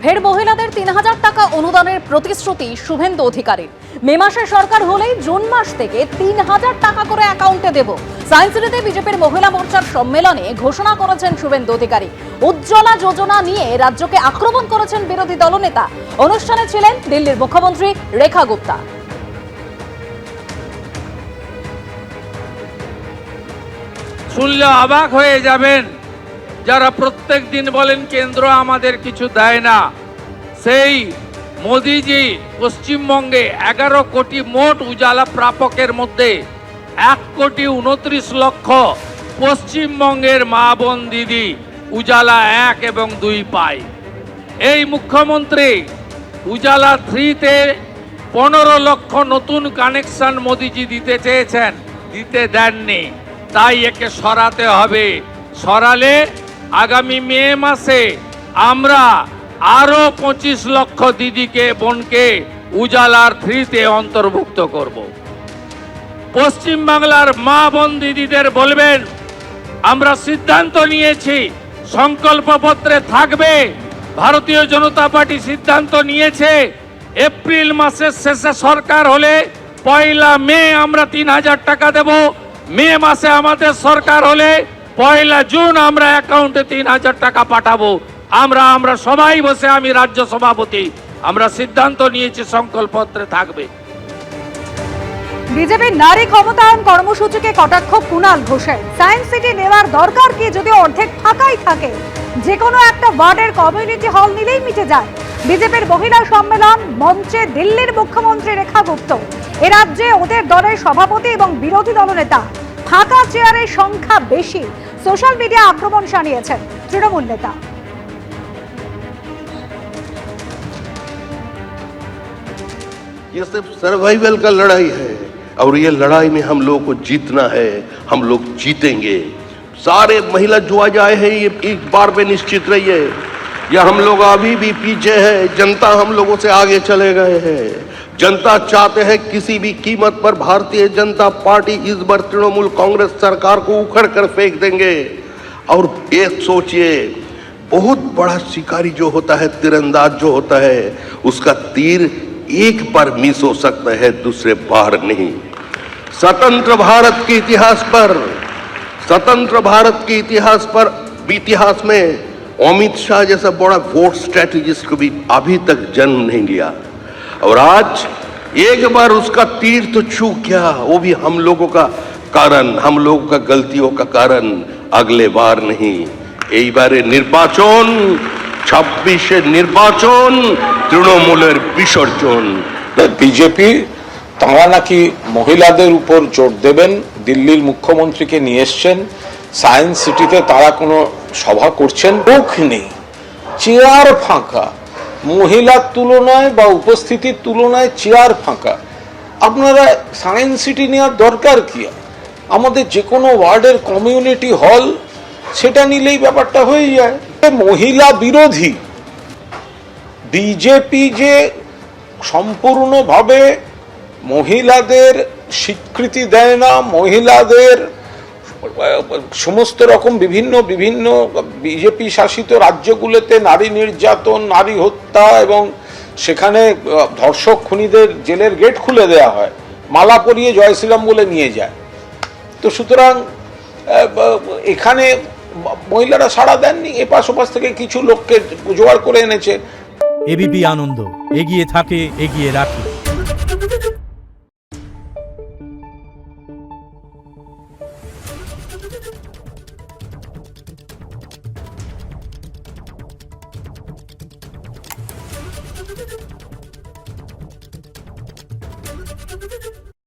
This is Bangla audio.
ফের মহিলাদের ৩,০০০ টাকা অনুদানের প্রতিশ্রুতি শুভেন্দু অধিকারীর। মে মাসে সরকার হলেই জুন মাস থেকে ৩,০০০ টাকা করে অ্যাকাউন্টে দেব। সায়েন্স সিটিতে বিজেপির মহিলা মোর্চার সম্মেলনে ঘোষণা করেছেন শুভেন্দু অধিকারী। উজ্জ্বলা যোজনা নিয়ে রাজ্যকে আক্রমণ করেছেন বিরোধী দলনেতা। অনুষ্ঠানে ছিলেন দিল্লির মুখ্যমন্ত্রী রেখা গুপ্তা। শুনলে অবাক হয়ে যাবেন, যারা প্রত্যেক দিন বলেন কেন্দ্র আমাদের কিছু দেয় না। সেই মোদিজি পশ্চিমবঙ্গে 11 কোটি মোট উজালা প্রাপকের মধ্যে 1,29,00,000 পশ্চিমবঙ্গের মা বোন দিদি উজালা 1 এবং 2 পায়। এই মুখ্যমন্ত্রী উজালা 3-তে 15 লক্ষ নতুন কানেকশন মোদিজি দিতে চেয়েছেন, দিতে দেননি। তাই একে সরাতে হবে। সরালে আগামী মে মাসে আমরা আরো 25 লক্ষ দিদিকে বোনকে উজালার 3-তে অন্তর্ভুক্ত করব। পশ্চিম বাংলার মা বোন দিদিদের বলবেন, আমরা সিদ্ধান্ত নিয়েছি, সংকল্পপত্রে থাকবে। ভারতীয় জনতা পার্টি সিদ্ধান্ত নিয়েছে এপ্রিল মাসের শেষে সরকার হলে 1 মে আমরা 3,০০০ টাকা দেব। মে মাসে আমাদের সরকার হলে 1 জুন আমরা অ্যাকাউন্টে 3,০০০ টাকা পাঠাবো। আমরা সবাই বসে, আমি রাজ্য সভাপতি, আমরা সিদ্ধান্ত নিয়েছি, সংকল্পপত্রে থাকবে। বিজেপির নারী ক্ষমতায়ন কর্মসূচিকে কটাক্ষ কুণাল ঘোষের। সায়েন্স সিটি নেওয়ার দরকার কি, যদি অর্ধেক ফাঁকাই থাকে? যে কোনো একটা ওয়ার্ডের কমিউনিটি হল নিলেই মিটে যায়। বিজেপির মহিলা সম্মেলন মঞ্চে দিল্লির মুখ্যমন্ত্রী রেখা গুপ্ত। এ রাজ্যে ওদের দলের সভাপতি এবং বিরোধী দলনেতা। ফাঁকা চেয়ারের সংখ্যা বেশি। সোশ্যাল মিডিয়া আক্রমণ শানিয়েছেন তৃণমূল নেতা। ये सिर्फ सर्वाइवल का लड़ाई है और ये लड़ाई में हम लोग को जीतना है। हम लोग जीतेंगे। सारे महिला जो आज आए हैं, ये एक बार में निश्चित रहिए, या हम लोग अभी भी पीछे है। जनता हम लोगों से आगे चले गए हैं। जनता चाहते हैं किसी भी कीमत पर भारतीय जनता पार्टी इस बार तृणमूल कांग्रेस सरकार को उखड़ कर फेंक देंगे। और ये सोचिए, बहुत बड़ा शिकारी जो होता है, तीरंदाज जो होता है, उसका तीर एक बार मिस हो सकता है, दूसरे बार नहीं। स्वतंत्र भारत के इतिहास में अमित शाह जैसा बड़ा वोट स्ट्रेटेजिस्ट को भी अभी तक जन्म नहीं लिया। और आज एक बार उसका तीर तो चूक गया, वो भी हम लोगों का कारण, हम लोगों का गलतियों का कारण। अगले बार नहीं, এই বারে নির্বাচন, 26 নির্বাচন, তৃণমূলের বিসর্জন। বিজেপি তারা নাকি মহিলাদের উপর জোর দেবেন, দিল্লির মুখ্যমন্ত্রীকে নিয়ে এসছেন। সায়েন্স সিটিতে তারা কোনো সভা করছেন, লোক নেই, চেয়ার ফাঁকা। মহিলার তুলনায় বা উপস্থিতির তুলনায় চেয়ার ফাঁকা। আপনারা সায়েন্স সিটি নেওয়ার দরকার কি? আমাদের যে কোনো ওয়ার্ডের কমিউনিটি হল, সেটা নিলেই ব্যাপারটা হয়ে যায়। মহিলা বিরোধী বিজেপি যে সম্পূর্ণভাবে মহিলাদের স্বীকৃতি দেয় না, মহিলাদের সমস্ত রকম বিভিন্ন বিজেপি শাসিত রাজ্যগুলোতে নারী নির্যাতন, নারী হত্যা এবং সেখানে ধর্ষক খুনিদের জেলের গেট খুলে দেওয়া হয়, মালা পরিয়ে জয় শ্রীরাম বলে নিয়ে যায়। তো সুতরাং এখানে মহিলারা সাড়া দেননি। এপাশ ওপাশ থেকে কিছু লোককে জোগাড় করে এনেছে। এবিপি আনন্দ, এগিয়ে থাকে, এগিয়ে রাখে।